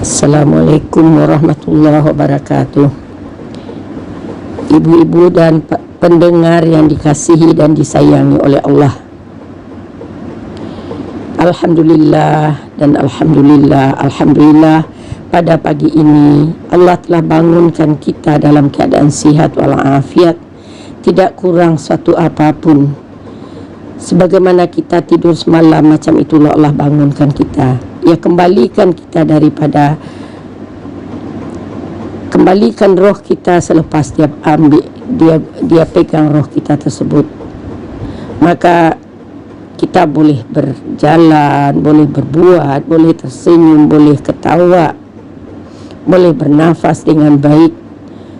Assalamualaikum warahmatullahi wabarakatuh. Ibu-ibu dan pendengar yang dikasihi dan disayangi oleh Allah, Alhamdulillah dan Alhamdulillah pada pagi ini Allah telah bangunkan kita dalam keadaan sihat walafiat, tidak kurang suatu apapun. Sebagaimana kita tidur semalam, macam itulah Allah bangunkan kita. Ia kembalikan kita kembalikan roh kita selepas dia ambil, dia pegang roh kita tersebut. Maka kita boleh berjalan, boleh berbuat, boleh tersenyum, boleh ketawa, boleh bernafas dengan baik.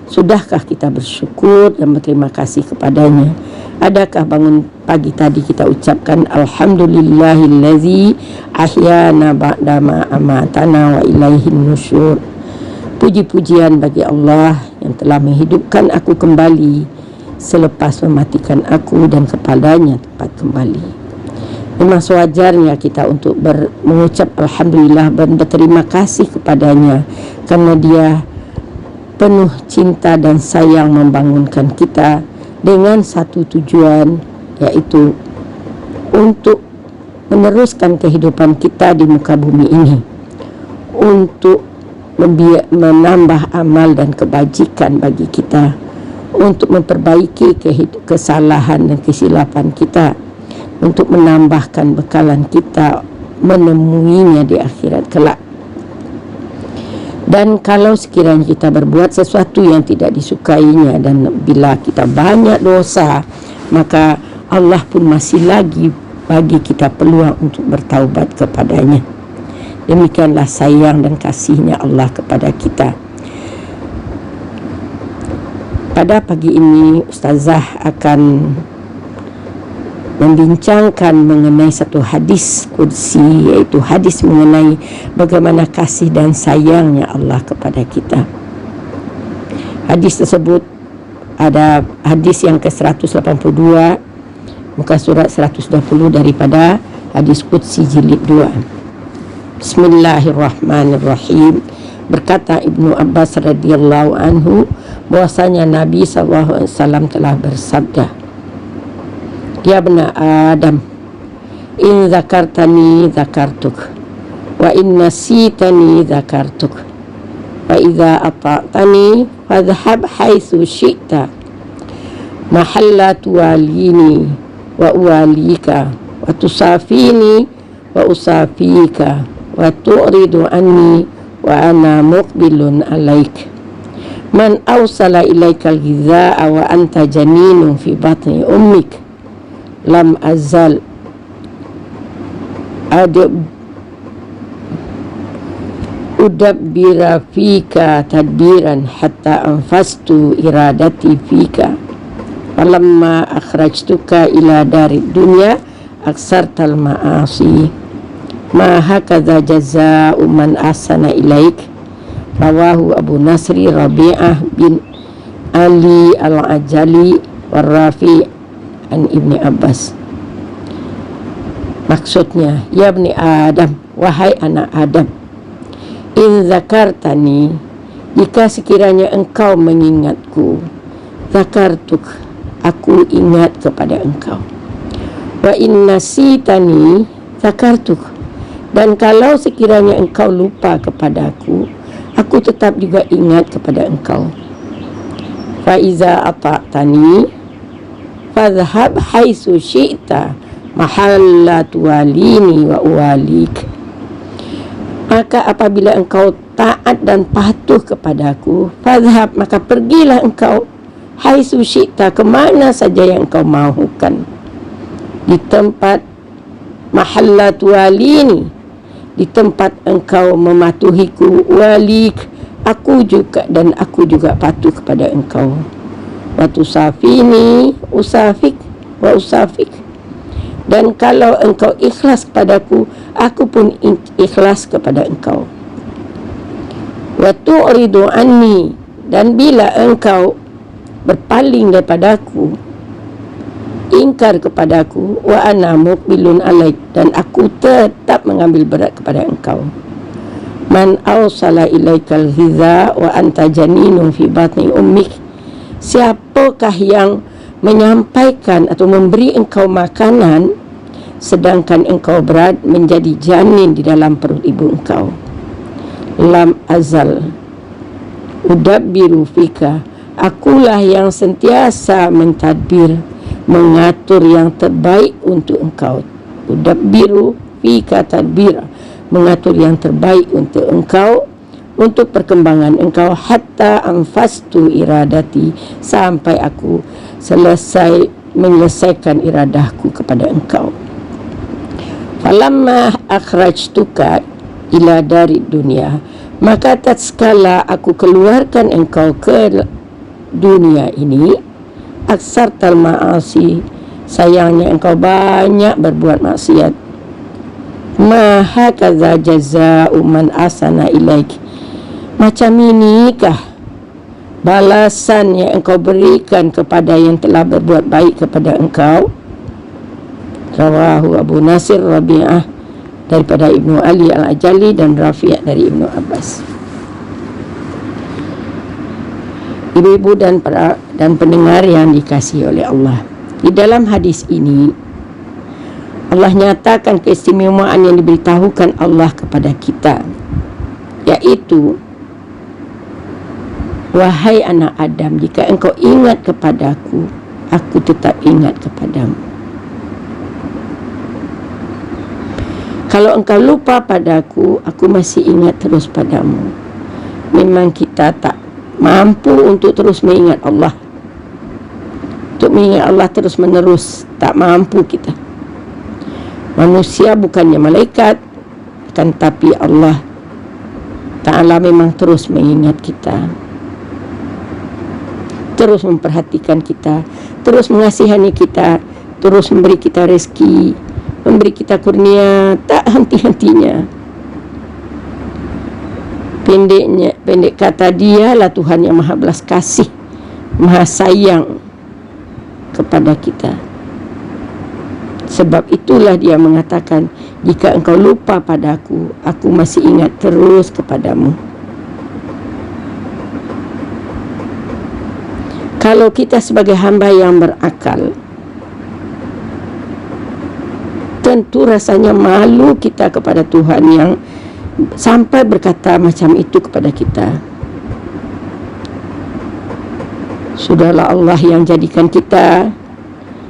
Sudahkah kita bersyukur dan berterima kasih kepadanya? Adakah bangun pagi tadi kita ucapkan Alhamdulillahillazi ahyana ba'dama amatana wa ilaihin nusyur. Puji-pujian bagi Allah yang telah menghidupkan aku kembali selepas mematikan aku, dan kepadanya tempat kembali. Memang sewajarnya kita untuk mengucap Alhamdulillah dan berterima kasih kepadanya, karena dia penuh cinta dan sayang membangunkan kita dengan satu tujuan, yaitu untuk meneruskan kehidupan kita di muka bumi ini, untuk menambah amal dan kebajikan bagi kita, untuk memperbaiki kesalahan dan kesilapan kita, untuk menambahkan bekalan kita menemuinya di akhirat kelak. Dan kalau sekiranya kita berbuat sesuatu yang tidak disukainya, dan bila kita banyak dosa, maka Allah pun masih lagi bagi kita peluang untuk bertaubat kepadanya. Demikianlah sayang dan kasihnya Allah kepada kita. Pada pagi ini Ustazah akan membincangkan mengenai satu hadis qudsi, yaitu hadis mengenai bagaimana kasih dan sayangnya Allah kepada kita. Hadis tersebut ada hadis yang ke-182, muka surat 120 daripada hadis qudsi jilid 2. Bismillahirrahmanirrahim. Berkata Ibnu Abbas radhiyallahu anhu bahwasanya Nabi sallallahu alaihi wasallam telah bersabda, Ya bena Adam, in zakartani zakartuk, wa in nasitani zakartuk, wa idza ata'tani fadhhab haitsu syi'ta, mahalla tuwalini wa uwalika, wa tusafini wa usafika, wa tu'ridu anni wa ana muqbilun alaik. Man awsala ilaikal ghidha'a wa anta janinun fi batni ummik, lam azal udabbira fika tadbiran hatta anfastu iradati fika, walamma akhrajtuka ila darid dunya aksartal ma'asi, ma hakadha jazaa'u man ahsana ilaik. Rawahu Abu Nasri Rabi'ah bin Ali al-Ajali warrafi' an Ibni Abbas. Maksudnya, ya bni Adam, wahai anak Adam, in zakartani, jika sekiranya engkau mengingatku, zakartuk, aku ingat kepada engkau. Wa in nasitani zakartuk, dan kalau sekiranya engkau lupa kepadaku, aku tetap juga ingat kepada engkau. Fa iza ata'tani fadhhab haitsu syi'ta, mahalla tuwalini wa uwalik. Maka apabila engkau taat dan patuh kepadaku, fadhhab, maka pergilah engkau, haitsu syi'ta, ke mana saja yang engkau mahukan, di tempat mahalla tuwalini, di tempat engkau mematuhiku, walik, aku juga, dan aku juga patuh kepada engkau. Wa tusafini usafik wa usafik, dan kalau engkau ikhlas kepadaku, aku pun ikhlas kepada engkau. Wa tu'ridu anni, dan bila engkau berpaling daripadaku, ingkar kepadaku, wa ana muqbilun alaik, dan aku tetap mengambil berat kepada engkau. Man awsala ilaikal ghidha wa anta janinun fi batni ummik. Siapakah yang menyampaikan atau memberi engkau makanan sedangkan engkau menjadi janin di dalam perut ibu engkau. Lam azal udabbiru fika, akulah yang sentiasa mentadbir, mengatur yang terbaik untuk engkau. Udabbiru fika tadbira, mengatur yang terbaik untuk engkau, untuk perkembangan engkau. Hatta anfastu iradati, sampai aku menyelesaikan iradahku kepada engkau. Falamma akhrajtuka ila dari dunia, maka tatkala aku keluarkan engkau ke dunia ini, aksartal ma'asi, sayangnya engkau banyak berbuat maksiat. Ma hakaza jazaa'u man asana ilaik, macam inikah balasan yang engkau berikan kepada yang telah berbuat baik kepada engkau. Rawahu Abu Nasir Rabi'ah daripada Ibnu Ali Al-Ajali dan Rafi' dari Ibnu Abbas. Ibu-ibu dan pendengar yang dikasihi oleh Allah, di dalam hadis ini Allah nyatakan keistimewaan yang diberitahukan Allah kepada kita, yaitu, wahai anak Adam, jika engkau ingat kepadaku, aku tetap ingat kepadamu. Kalau engkau lupa padaku, aku masih ingat terus padamu. Memang kita tak mampu untuk terus mengingat Allah. Untuk mengingat Allah terus menerus, tak mampu kita. Manusia bukannya malaikat, akan tapi Allah Ta'ala memang terus mengingat kita, terus memperhatikan kita, terus mengasihani kita, terus memberi kita rezeki, memberi kita kurnia, tak henti-hentinya. Pendek kata, Dialah Tuhan yang maha belas kasih, maha sayang kepada kita. Sebab itulah Dia mengatakan, jika engkau lupa padaku, aku masih ingat terus kepadamu. Kalau kita sebagai hamba yang berakal, tentu rasanya malu kita kepada Tuhan yang sampai berkata macam itu kepada kita. Sudahlah Allah yang jadikan kita,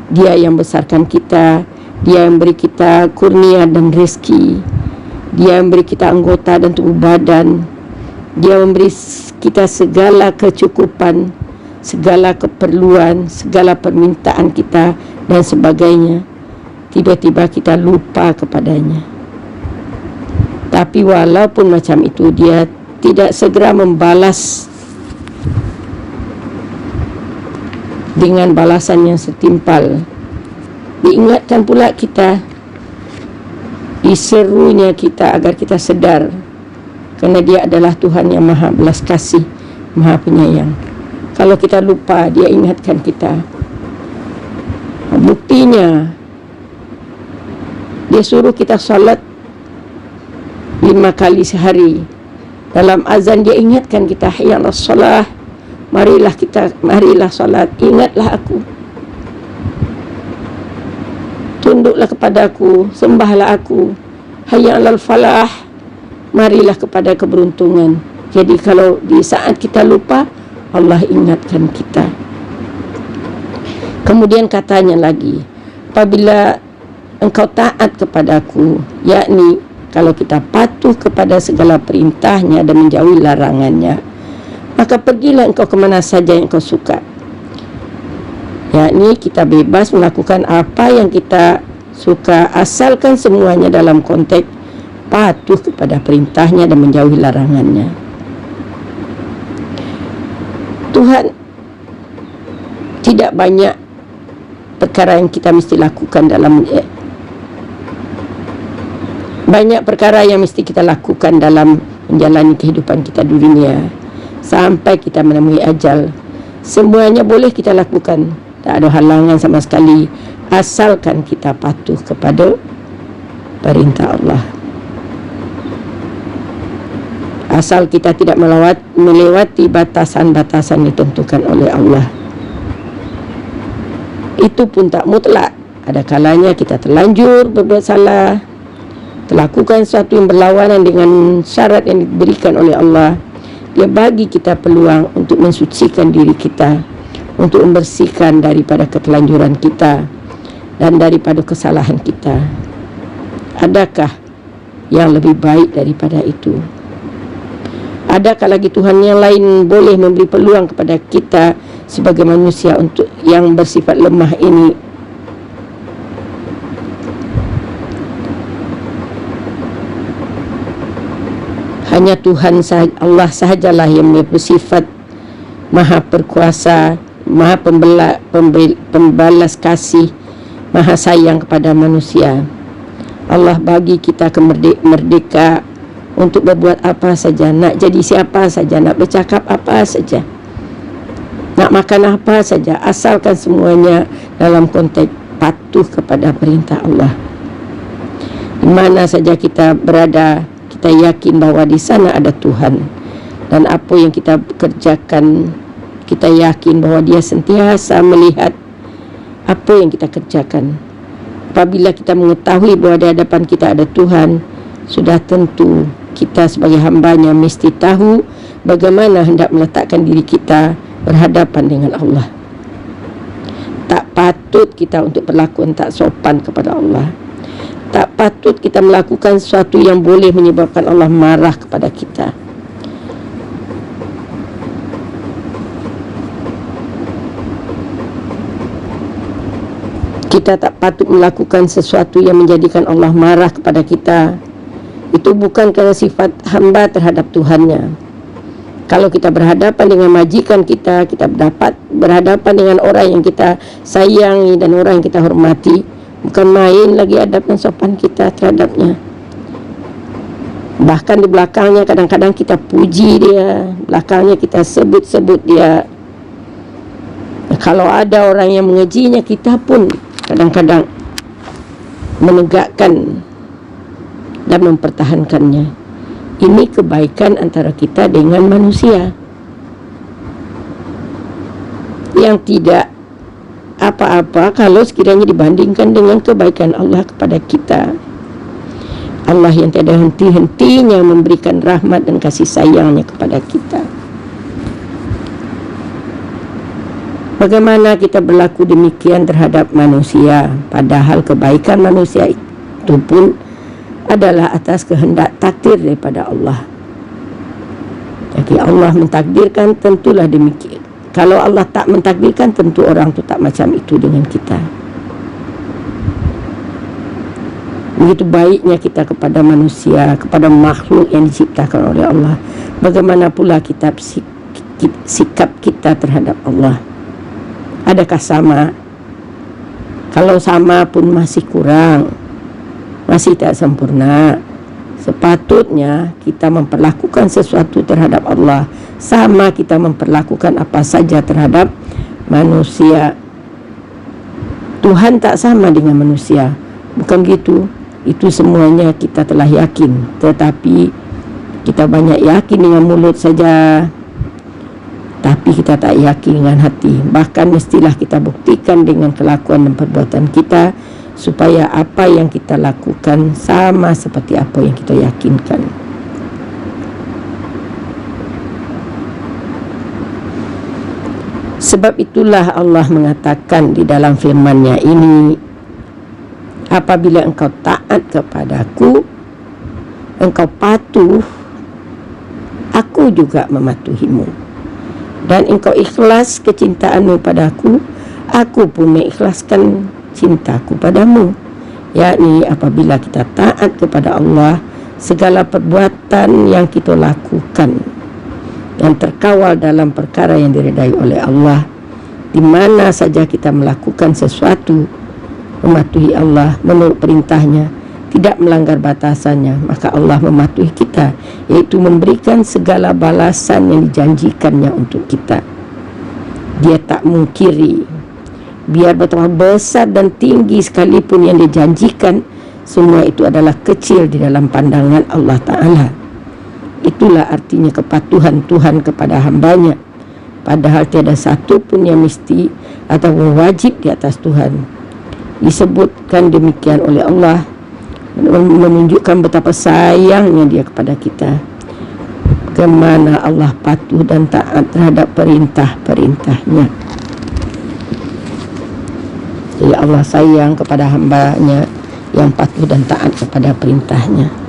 Dia yang besarkan kita, Dia yang beri kita kurnia dan rezeki, Dia yang beri kita anggota dan tubuh badan, Dia memberi kita segala kecukupan, segala keperluan, segala permintaan kita dan sebagainya. Tiba-tiba kita lupa kepadanya. Tapi walaupun macam itu, Dia tidak segera membalas dengan balasan yang setimpal. Diingatkan pula kita, diserunya kita agar kita sedar, kerana Dia adalah Tuhan yang maha belas kasih, maha penyayang. Kalau kita lupa, Dia ingatkan kita. Buktinya, Dia suruh kita salat 5 kali sehari. Dalam azan Dia ingatkan kita, hayya 'alas salah, marilah salat, ingatlah aku, tunduklah kepadaku, sembahlah aku, hayya 'alal falah, marilah kepada keberuntungan. Jadi kalau di saat kita lupa, Allah ingatkan kita. Kemudian katanya lagi, apabila engkau taat kepadaku, yakni kalau kita patuh kepada segala perintahnya dan menjauhi larangannya, maka pergilah engkau kemana saja yang engkau suka. Yakni kita bebas melakukan apa yang kita suka, asalkan semuanya dalam konteks patuh kepada perintahnya dan menjauhi larangannya. Tuhan tidak banyak perkara yang kita mesti lakukan banyak perkara yang mesti kita lakukan dalam menjalani kehidupan kita di dunia sampai kita menemui ajal. Semuanya boleh kita lakukan, tak ada halangan sama sekali, asalkan kita patuh kepada perintah Allah. asal kita tidak melewati batasan-batasan ditentukan oleh Allah. Itu pun tak mutlak. Ada kalanya kita terlanjur berbuat salah, terlakukan sesuatu yang berlawanan dengan syarat yang diberikan oleh Allah. Dia bagi kita peluang untuk mensucikan diri kita, untuk membersihkan daripada keterlanjuran kita dan daripada kesalahan kita. Adakah yang lebih baik daripada itu? Adakah lagi Tuhan yang lain boleh memberi peluang kepada kita sebagai manusia untuk yang bersifat lemah ini? Hanya Tuhan Allah sahajalah yang bersifat maha perkuasa, maha pembalas kasih, maha sayang kepada manusia. Allah bagi kita merdeka untuk berbuat apa saja, nak jadi siapa saja, nak bercakap apa saja, nak makan apa saja, asalkan semuanya dalam konteks patuh kepada perintah Allah. Di mana saja kita berada, kita yakin bahawa di sana ada Tuhan, dan apa yang kita kerjakan, kita yakin bahawa Dia sentiasa melihat apa yang kita kerjakan. Apabila kita mengetahui bahawa di hadapan kita ada Tuhan, sudah tentu kita sebagai hamba-Nya mesti tahu bagaimana hendak meletakkan diri kita berhadapan dengan Allah. Tak patut kita untuk berlaku tak sopan kepada Allah. Tak patut kita melakukan sesuatu yang boleh menyebabkan Allah marah kepada kita. Kita tak patut melakukan sesuatu yang menjadikan Allah marah kepada kita. Itu bukan kerana sifat hamba terhadap Tuhannya. Kalau kita berhadapan dengan majikan kita, kita berhadapan dengan orang yang kita sayangi dan orang yang kita hormati, bukan main lagi adab dan sopan kita terhadapnya. Bahkan di belakangnya kadang-kadang kita puji dia, belakangnya kita sebut-sebut dia. Kalau ada orang yang mengejinya, kita pun kadang-kadang menegakkan dan mempertahankannya. Ini kebaikan antara kita dengan manusia yang tidak apa-apa kalau sekiranya dibandingkan dengan kebaikan Allah kepada kita. Allah yang tiada henti-hentinya memberikan rahmat dan kasih sayangnya kepada kita. Bagaimana kita berlaku demikian terhadap manusia, padahal kebaikan manusia itu pun adalah atas kehendak takdir daripada Allah. Jadi Allah mentakdirkan, tentulah demikian. Kalau Allah tak mentakdirkan, tentu orang tu tak macam itu dengan kita. Begitu baiknya kita kepada manusia, kepada makhluk yang diciptakan oleh Allah. Bagaimana pula sikap kita terhadap Allah? Adakah sama? Kalau sama pun masih kurang, masih tak sempurna. Sepatutnya kita memperlakukan sesuatu terhadap Allah sama kita memperlakukan apa saja terhadap manusia. Tuhan tak sama dengan manusia, bukan gitu. Itu semuanya kita telah yakin, tetapi kita banyak yakin dengan mulut saja, tapi kita tak yakin dengan hati. Bahkan mestilah kita buktikan dengan kelakuan dan perbuatan kita, supaya apa yang kita lakukan sama seperti apa yang kita yakinkan. Sebab itulah Allah mengatakan di dalam firman-Nya ini, apabila engkau taat kepadaku, engkau patuh, aku juga mematuhimu. Dan engkau ikhlas kecintaanmu padaku, aku pun mengikhlaskan cintaku padamu. Yakni apabila kita taat kepada Allah, segala perbuatan yang kita lakukan yang terkawal dalam perkara yang diredai oleh Allah, di mana saja kita melakukan sesuatu mematuhi Allah menurut perintahnya, tidak melanggar batasannya, maka Allah mematuhi kita, yaitu memberikan segala balasan yang dijanjikannya untuk kita. Dia tak mungkiri, biar betapa besar dan tinggi sekalipun yang dijanjikan, semua itu adalah kecil di dalam pandangan Allah Ta'ala. Itu Itulah artinya kepatuhan Tuhan kepada hambanya, padahal tiada satu pun yang mesti atau wajib di atas Tuhan. Disebutkan demikian oleh Allah, menunjukkan betapa sayangnya Dia kepada kita, bagaimana Allah patuh dan taat terhadap perintah-perintahnya. Jadi Allah sayang kepada hambanya yang patuh dan taat kepada perintahnya.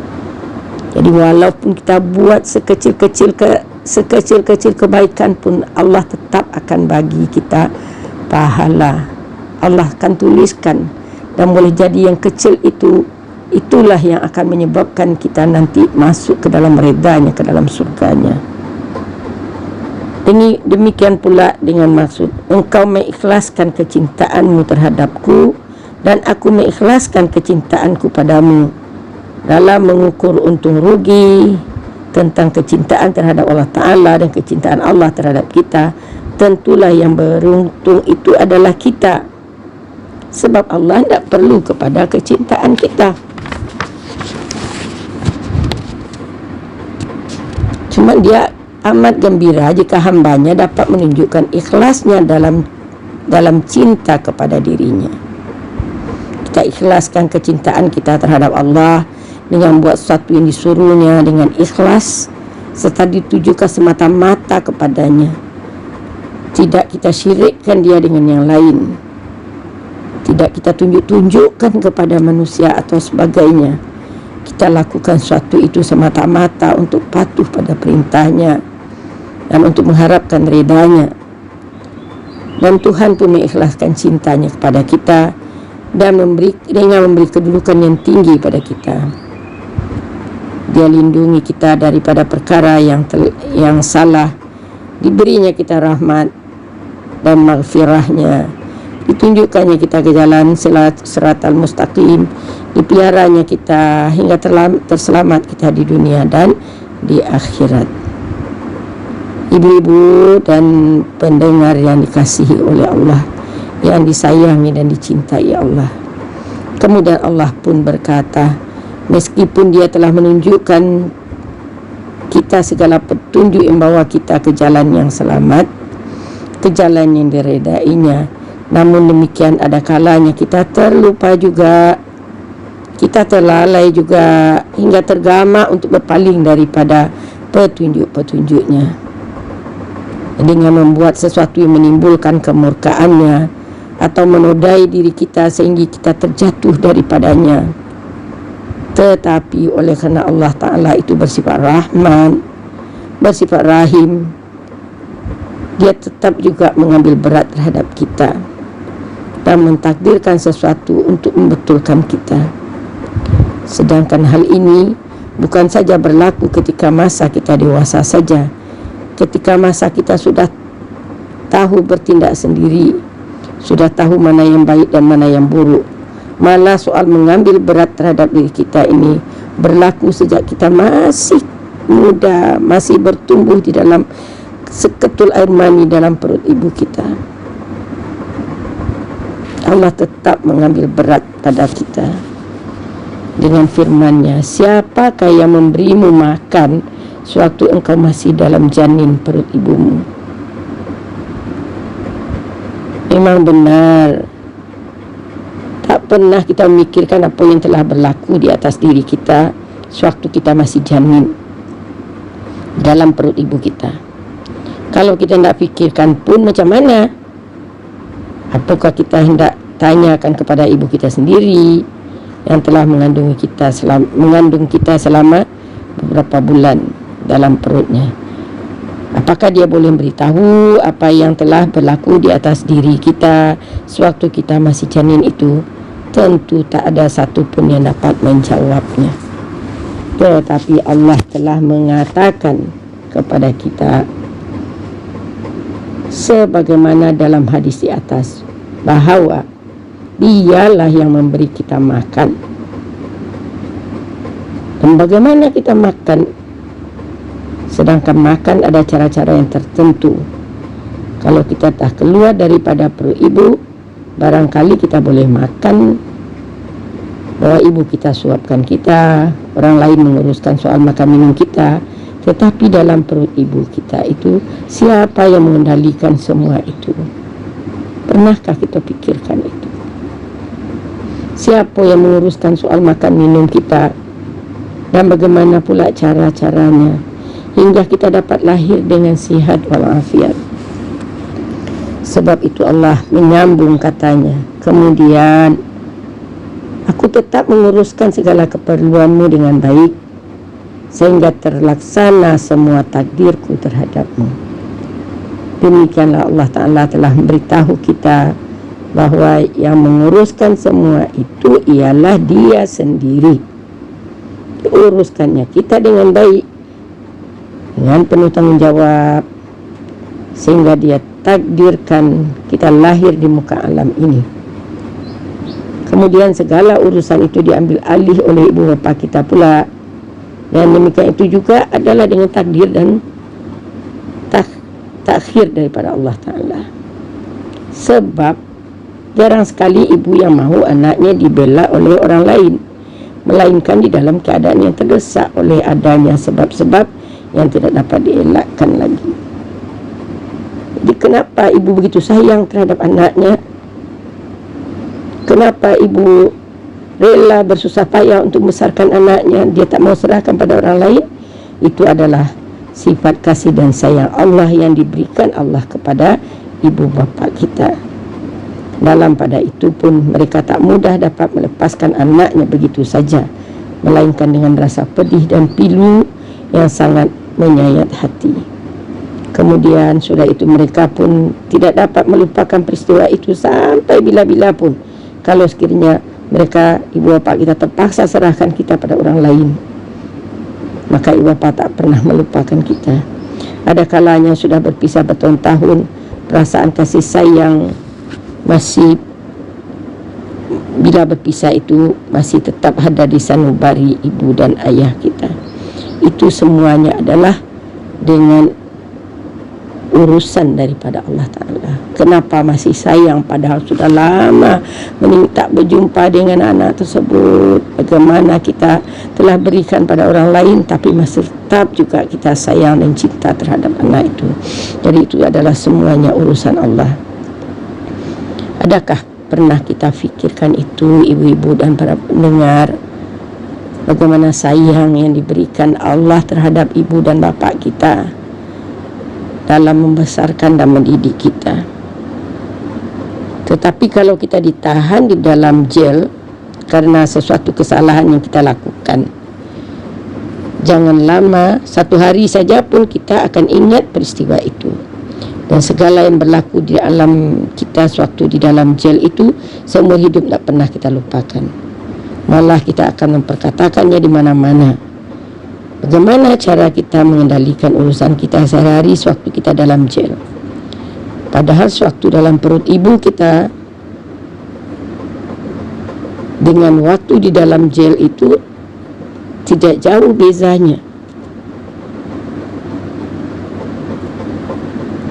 Jadi walaupun kita buat sekecil-kecil kebaikan pun, Allah tetap akan bagi kita pahala. Allah akan tuliskan, dan boleh jadi yang kecil itulah yang akan menyebabkan kita nanti masuk ke dalam redanya, ke dalam surganya. Demikian pula dengan maksud, engkau mengikhlaskan kecintaanmu terhadapku dan aku mengikhlaskan kecintaanku padamu. Dalam mengukur untung rugi tentang kecintaan terhadap Allah Ta'ala dan kecintaan Allah terhadap kita, tentulah yang beruntung itu adalah kita, sebab Allah tidak perlu kepada kecintaan kita. Cuma Dia amat gembira jika hambanya dapat menunjukkan ikhlasnya dalam cinta kepada dirinya. Kita ikhlaskan kecintaan kita terhadap Allah dengan buat sesuatu yang disuruhnya dengan ikhlas, serta ditujukan semata-mata kepadanya. Tidak kita syirikkan Dia dengan yang lain. Tidak kita tunjukkan kepada manusia atau sebagainya. Kita lakukan sesuatu itu semata-mata untuk patuh pada perintahnya dan untuk mengharapkan redanya. Dan Tuhan pun mengikhlaskan cintanya kepada kita dan memberi kedudukan yang tinggi pada kita. Dia lindungi kita daripada perkara yang salah, diberinya kita rahmat dan maghfirahnya, ditunjukkannya kita ke jalan siratal mustaqim, dipeliharanya kita hingga terselamat kita di dunia dan di akhirat. Ibu-ibu dan pendengar yang dikasihi oleh Allah, yang disayangi dan dicintai Allah, kemudian Allah pun berkata, meskipun Dia telah menunjukkan kita segala petunjuk yang membawa kita ke jalan yang selamat, ke jalan yang diredainya, namun demikian ada kalanya kita terlupa juga, kita terlalai juga, hingga tergama untuk berpaling daripada petunjuk-petunjuknya, dengan membuat sesuatu yang menimbulkan kemurkaannya atau menodai diri kita sehingga kita terjatuh daripadanya. Tetapi oleh kerana Allah Ta'ala itu bersifat Rahman, bersifat Rahim, Dia tetap juga mengambil berat terhadap kita dan mentakdirkan sesuatu untuk membetulkan kita. Sedangkan hal ini bukan saja berlaku ketika masa kita dewasa saja. Ketika masa kita sudah tahu bertindak sendiri, sudah tahu mana yang baik dan mana yang buruk, malah soal mengambil berat terhadap diri kita ini berlaku sejak kita masih muda, masih bertumbuh di dalam seketul air mani dalam perut ibu kita. Allah tetap mengambil berat pada kita dengan firman-Nya, siapakah yang memberimu makan sewaktu engkau masih dalam janin perut ibumu? Memang benar, tak pernah kita memikirkan apa yang telah berlaku di atas diri kita sewaktu kita masih janin dalam perut ibu kita. Kalau kita tidak fikirkan pun macam mana? Apakah kita hendak tanyakan kepada ibu kita sendiri yang telah mengandung kita selama beberapa bulan dalam perutnya? Apakah dia boleh beritahu apa yang telah berlaku di atas diri kita sewaktu kita masih janin itu? Tentu tak ada satu pun yang dapat menjawabnya. Tetapi Allah telah mengatakan kepada kita sebagaimana dalam hadis di atas, bahawa Dialah yang memberi kita makan. Dan bagaimana kita makan? Sedangkan makan ada cara-cara yang tertentu. Kalau kita tak keluar daripada perut ibu, barangkali kita boleh makan bahwa ibu kita suapkan kita, orang lain menguruskan soal makan minum kita, Tetapi dalam perut ibu kita itu, siapa yang mengendalikan semua itu? Pernahkah kita pikirkan itu? Siapa yang menguruskan soal makan minum kita? Dan bagaimana pula cara-caranya hingga kita dapat lahir dengan sihat walafiat? Sebab itu Allah menyambung katanya, kemudian aku tetap menguruskan segala keperluanmu dengan baik sehingga terlaksana semua takdirku terhadapmu. Demikianlah Allah Ta'ala telah memberitahu kita bahawa yang menguruskan semua itu ialah Dia sendiri. Diuruskannya kita dengan baik, dengan penuh tanggungjawab, sehingga Dia takdirkan kita lahir di muka alam ini. Kemudian segala urusan itu diambil alih oleh ibu bapa kita pula. Dan demikian itu juga adalah dengan takdir dan takhir daripada Allah Ta'ala. Sebab jarang sekali ibu yang mahu anaknya dibela oleh orang lain, melainkan di dalam keadaan yang terdesak oleh adanya sebab-sebab yang tidak dapat dielakkan lagi. Jadi kenapa ibu begitu sayang terhadap anaknya? Kenapa ibu rela bersusah payah untuk membesarkan anaknya? Dia tak mau serahkan pada orang lain. Itu adalah sifat kasih dan sayang Allah yang diberikan Allah kepada ibu bapa kita. Dalam pada itu pun mereka tak mudah dapat melepaskan anaknya begitu saja, melainkan dengan rasa pedih dan pilu yang sangat menyayat hati. Kemudian sudah itu mereka pun tidak dapat melupakan peristiwa itu sampai bila-bila pun. Kalau sekiranya mereka, ibu bapa kita, terpaksa serahkan kita pada orang lain, maka ibu bapa tak pernah melupakan kita. Ada kalanya sudah berpisah bertahun-tahun, perasaan kasih sayang masih, bila berpisah itu masih tetap ada di sanubari ibu dan ayah kita. Itu semuanya adalah dengan urusan daripada Allah Ta'ala. Kenapa masih sayang padahal sudah lama tak berjumpa dengan anak tersebut? Bagaimana kita telah berikan pada orang lain, tapi masih tetap juga kita sayang dan cinta terhadap anak itu. Jadi itu adalah semuanya urusan Allah. Adakah pernah kita fikirkan itu, ibu-ibu dan para pendengar, bagaimana sayang yang diberikan Allah terhadap ibu dan bapa kita dalam membesarkan dan mendidik kita? Tetapi kalau kita ditahan di dalam jail karena sesuatu kesalahan yang kita lakukan, jangan lama, satu hari saja pun kita akan ingat peristiwa itu. Dan segala yang berlaku di alam kita sewaktu di dalam jail itu, seumur hidup tak pernah kita lupakan. Malah kita akan memperkatakannya di mana-mana. Bagaimana cara kita mengendalikan urusan kita sehari-hari sewaktu kita dalam jail? Padahal sewaktu dalam perut ibu kita dengan waktu di dalam jail itu tidak jauh bezanya.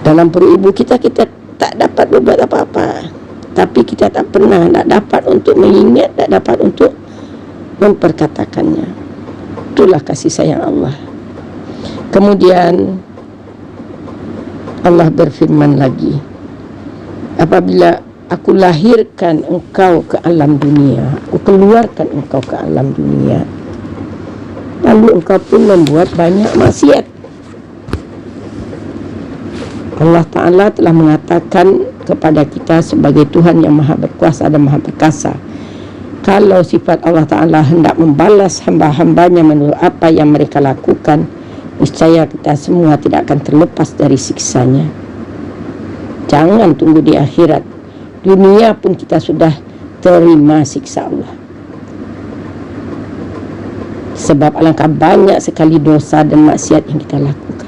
Dalam perut ibu kita tak dapat berbuat apa-apa, tapi kita tak pernah, tak dapat untuk mengingat, tak dapat untuk memperkatakannya. Itulah kasih sayang Allah. Kemudian Allah berfirman lagi, apabila aku lahirkan engkau ke alam dunia, aku keluarkan engkau ke alam dunia, lalu engkau pun membuat banyak maksiat. Allah Ta'ala telah mengatakan kepada kita sebagai Tuhan yang maha berkuasa dan maha perkasa, kalau sifat Allah Ta'ala hendak membalas hamba-hambanya menurut apa yang mereka lakukan, niscaya kita semua tidak akan terlepas dari siksanya. Jangan tunggu di akhirat, dunia pun kita sudah terima siksa Allah. Sebab alangkah banyak sekali dosa dan maksiat yang kita lakukan.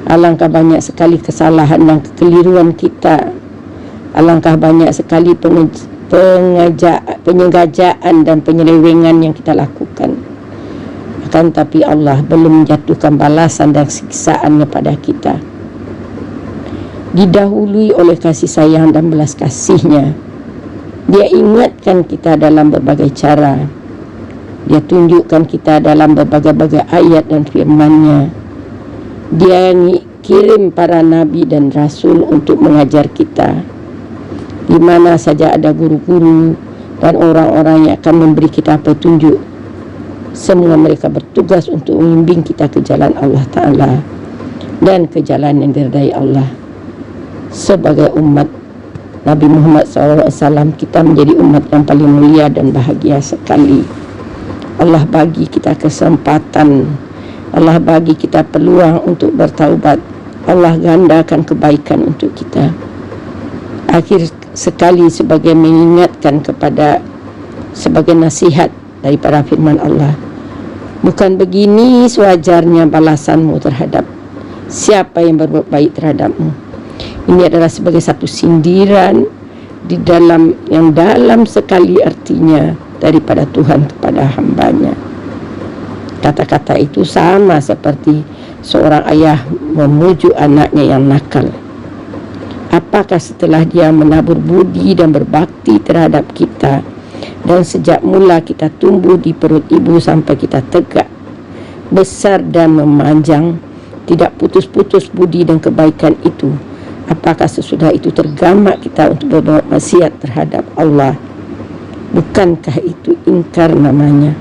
Alangkah banyak sekali kesalahan dan kekeliruan kita. Alangkah banyak sekali penyengajaan dan penyelewengan yang kita lakukan. Akan tapi Allah belum menjatuhkan balasan dan siksaan kepada kita. Didahului oleh kasih sayang dan belas kasihnya, Dia ingatkan kita dalam berbagai cara. Dia tunjukkan kita dalam berbagai-bagai ayat dan firman-Nya Dia kirim para nabi dan rasul untuk mengajar kita. Di mana saja ada guru-guru dan orang-orang yang akan memberi kita petunjuk, semua mereka bertugas untuk membimbing kita ke jalan Allah Ta'ala dan ke jalan yang diridai Allah. Sebagai umat Nabi Muhammad SAW, kita menjadi umat yang paling mulia dan bahagia sekali. Allah bagi kita kesempatan, Allah bagi kita peluang untuk bertaubat. Allah gandakan kebaikan untuk kita. Akhir sekali sebagai mengingatkan kepada, sebagai nasihat daripada firman Allah, bukan begini sewajarnya balasanmu terhadap siapa yang berbuat baik terhadapmu. Ini adalah sebagai satu sindiran di dalam yang dalam sekali artinya daripada Tuhan kepada hambanya. Kata-kata itu sama seperti seorang ayah memujuk anaknya yang nakal. Apakah setelah dia menabur budi dan berbakti terhadap kita, dan sejak mula kita tumbuh di perut ibu sampai kita tegak, besar dan memanjang, tidak putus-putus budi dan kebaikan itu, apakah sesudah itu tergamak kita untuk berbuat maksiat terhadap Allah? Bukankah itu ingkar namanya?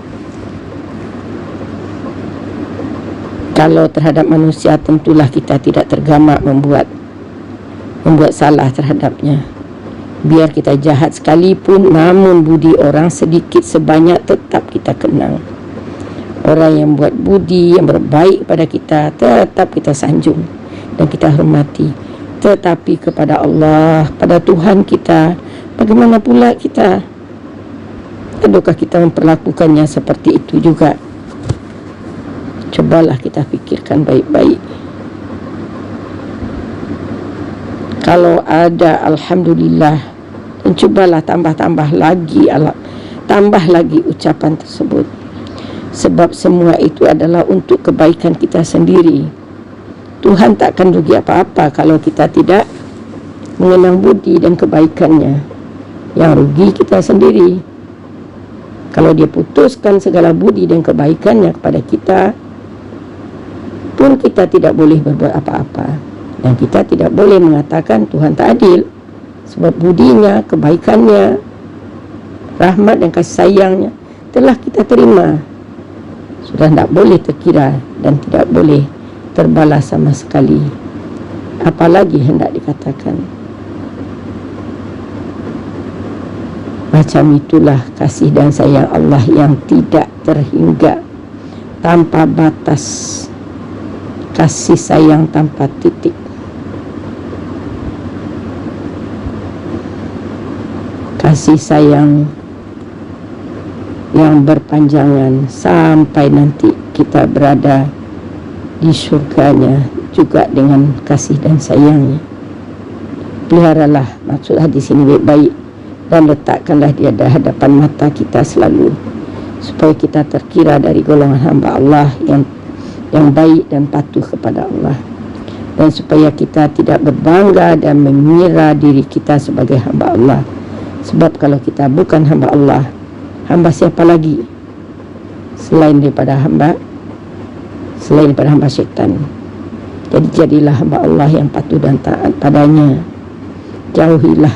Kalau terhadap manusia, tentulah kita tidak tergamak membuat salah terhadapnya. Biar kita jahat sekalipun, namun budi orang sedikit sebanyak tetap kita kenang. Orang yang buat budi yang berbaik kepada kita tetap kita sanjung dan kita hormati. Tetapi kepada Allah, pada Tuhan kita, bagaimana pula kita? Adakah kita memperlakukannya seperti itu juga? Cobalah kita fikirkan baik-baik. Kalau ada, alhamdulillah, dan cobalah tambah lagi ucapan tersebut. Sebab semua itu adalah untuk kebaikan kita sendiri. Tuhan takkan rugi apa-apa kalau kita tidak mengenang budi dan kebaikannya. Yang rugi kita sendiri. Kalau dia putuskan segala budi dan kebaikannya kepada kita, pun kita tidak boleh berbuat apa-apa. Dan kita tidak boleh mengatakan Tuhan tak adil, sebab budinya, kebaikannya, rahmat dan kasih sayangnya telah kita terima. Sudah tidak boleh terkira dan tidak boleh terbalas sama sekali. Apalagi hendak dikatakan. Macam itulah kasih dan sayang Allah yang tidak terhingga, tanpa batas, kasih sayang tanpa titik. Kasih sayang yang berpanjangan sampai nanti kita berada di surganya juga dengan kasih dan sayangnya. Peliharalah maksud hadis ini baik-baik dan letakkanlah dia di hadapan mata kita selalu, supaya kita terkira dari golongan hamba Allah yang baik dan patuh kepada Allah, dan supaya kita tidak berbangga dan mengira diri kita sebagai hamba Allah. Sebab kalau kita bukan hamba Allah, hamba siapa lagi selain daripada hamba syaitan? Jadi jadilah hamba Allah yang patuh dan taat padanya. Jauhilah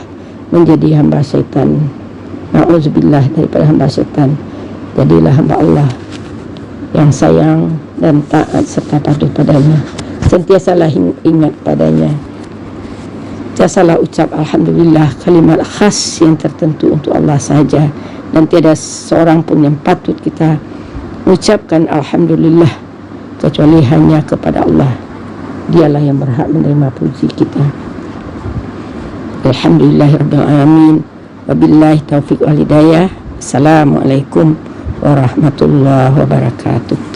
menjadi hamba syaitan. Na'udzubillah daripada hamba syaitan. Jadilah hamba Allah yang sayang dan taat serta patuh padanya. Sentiasalah ingat padanya. Sentiasalah ucap alhamdulillah, kalimat khas yang tertentu untuk Allah sahaja, dan tiada seorang pun yang patut kita ucapkan alhamdulillah kecuali hanya kepada Allah. Dialah yang berhak menerima puji kita. Alhamdulillahirabbil alamin. Wabillahi taufiq wal hidayah. Assalamualaikum warahmatullahi wabarakatuh.